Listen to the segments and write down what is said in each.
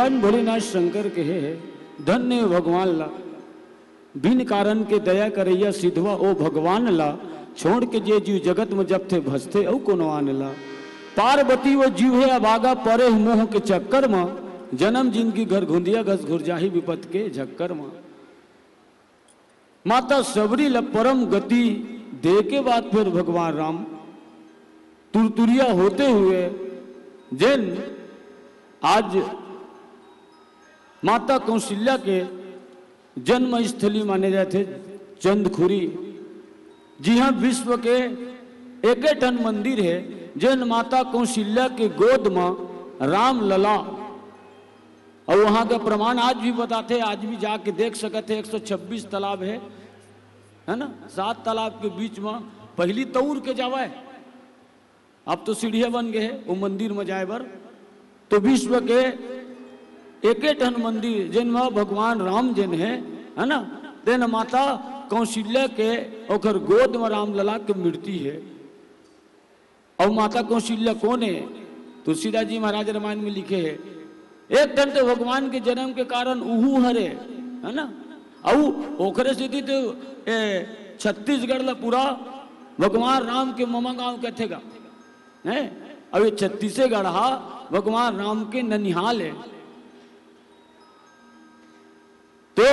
भगवान भोलेनाथ शंकर के है धन्य भगवान ला, बिन कारण के दया करैया सिद्धवा ओ भगवान ला, छोड़ के जे जीव जगत में जब थे भसते औ कोनो आनला। पार्वती वो जीव है अभागा परे मोह के चक्कर में, जन्म जिनकी घर घुंदिया घस घुर जाही विपत के झक्कर में। माता सबरी ला परम गति दे के बाद फिर भगवान राम तुरतुरिया होते हुए जिन आज माता कौशल्या के जन्म स्थली माने जाते चंदखुरी। जी हाँ, विश्व के एक ठन मंदिर है जिन माता कौशल्या के गोद में राम लला, और वहां का प्रमाण आज भी बताते, आज भी जाके देख सकते। 126 तालाब है ना, 7 तालाब के बीच में पहली तौर के जावा है, अब तो सीढ़ियां बन गए है वो मंदिर में जाए बर। तो विश्व के एक ठन मंदिर जिनमें भगवान राम जिन है ना, तेन माता कौशल्या के ओकर गोद में राम लला के मूर्ति है। और माता कौशल्या कौन है? तुलसीदास जी महाराज रामायण में लिखे है, एक ठन तो भगवान के जन्म के कारण उहू हरे है ना, और ओखरे से तो छत्तीसगढ़ ला पूरा भगवान राम के ममा गांव कथेगा है। अब ये छत्तीसगढ़ भगवान राम के ननिहाल है। तो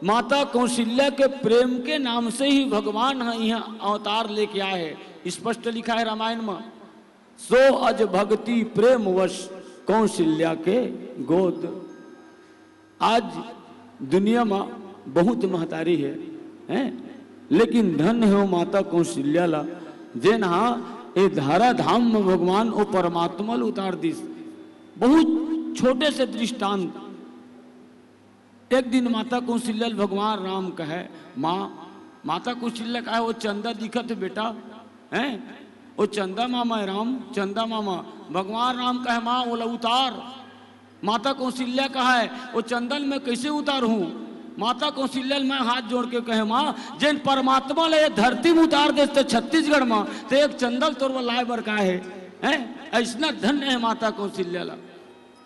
माता कौशल्या के प्रेम के नाम से ही भगवान यहाँ अवतार लेके आए हैं। स्पष्ट लिखा है रामायण में, सो अज भक्ति प्रेम वश कौशल्या के गोद। आज दुनिया में बहुत महतारी है, लेकिन धन है वो माता कौशल्या ला, जेन ये धारा धाम में भगवान वो परमात्मा उतार दी। बहुत छोटे से दृष्टांत, एक दिन माता कौशल्या भगवान राम कहे, माता कौशल्या कहे वो चंदा दिखत बेटा है, वो चंदा मामा है राम, चंदा मामा। भगवान राम कहे माँ बोला उतार। माता कौशल्या कहे वो चंदन में कैसे उतारूं? माता कौशल्या मैं हाथ जोड़ के कहे माँ जिन परमात्मा ले धरती में उतार देते छत्तीसगढ़ में, तो एक चंदल तोर लाए बर का है ऐसा धन्य है माता कौशल्या ला।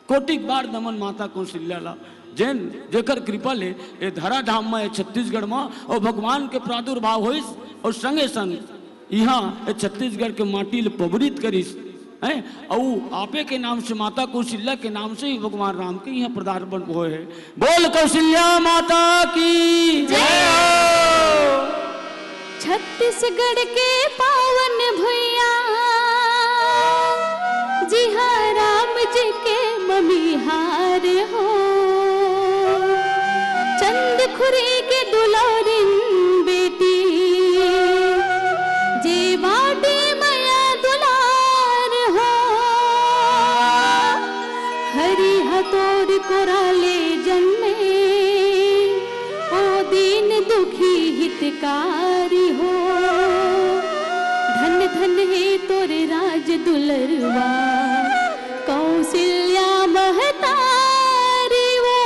कोटिक बार नमन माता कौशल्या ला, जैन जेकर कृपा ले ये धरा धाम में छत्तीसगढ़ में और भगवान के प्रादुर्भाव होइस, और संगे संग यहाँ छत्तीसगढ़ के माटी ले पवित्र करिस है। और आपे के नाम से माता कौशल्या के नाम से ही भगवान राम के यहाँ पदार्पण हुए है। बोल कौशल्या माता की जय हो। छत्तीसगढ़ के पावन भैया जी हाँ राम जी के ममिहार हो, चंदखुरी के दुलारिन बेटी जे बाटे मया दुलार हो। हरि हतोर कोराले जन्मे ओ दीन दुखी हितकारी हो। धन धन है तोरे राज दुलरवा कौशल्या महतारी वो,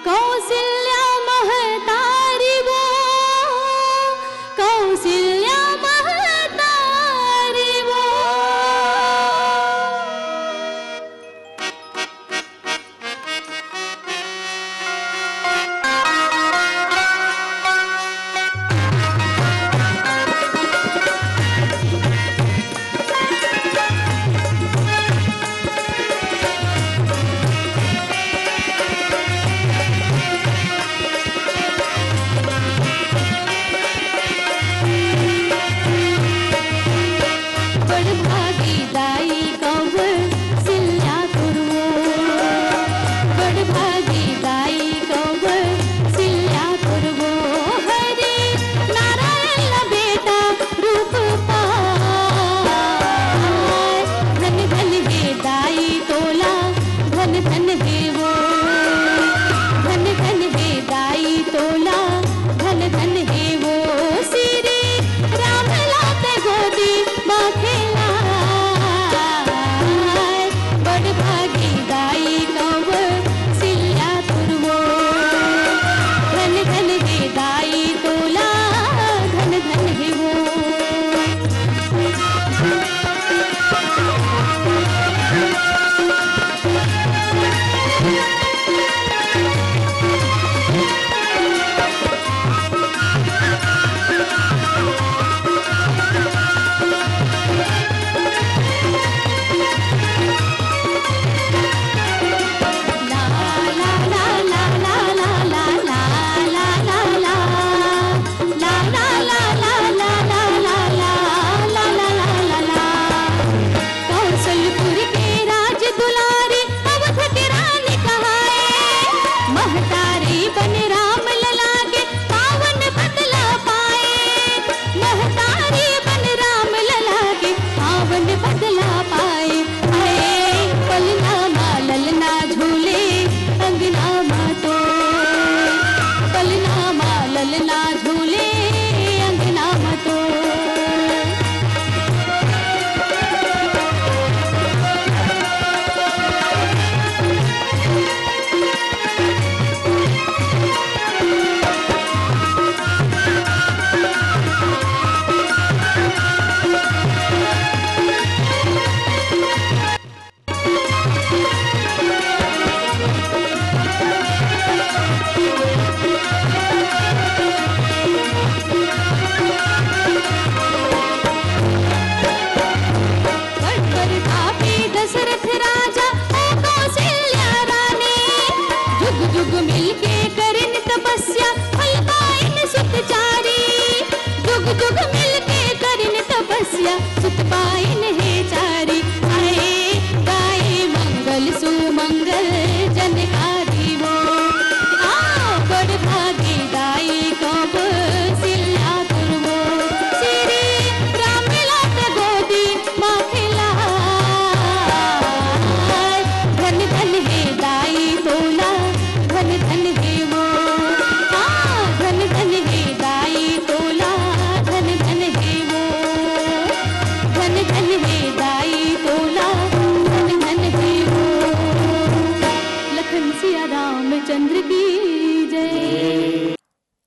कौशल्या महतारी वो, कौशल्या महतारी वो।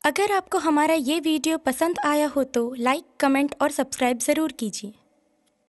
अगर आपको हमारा ये वीडियो पसंद आया हो तो लाइक, कमेंट और सब्सक्राइब ज़रूर कीजिए।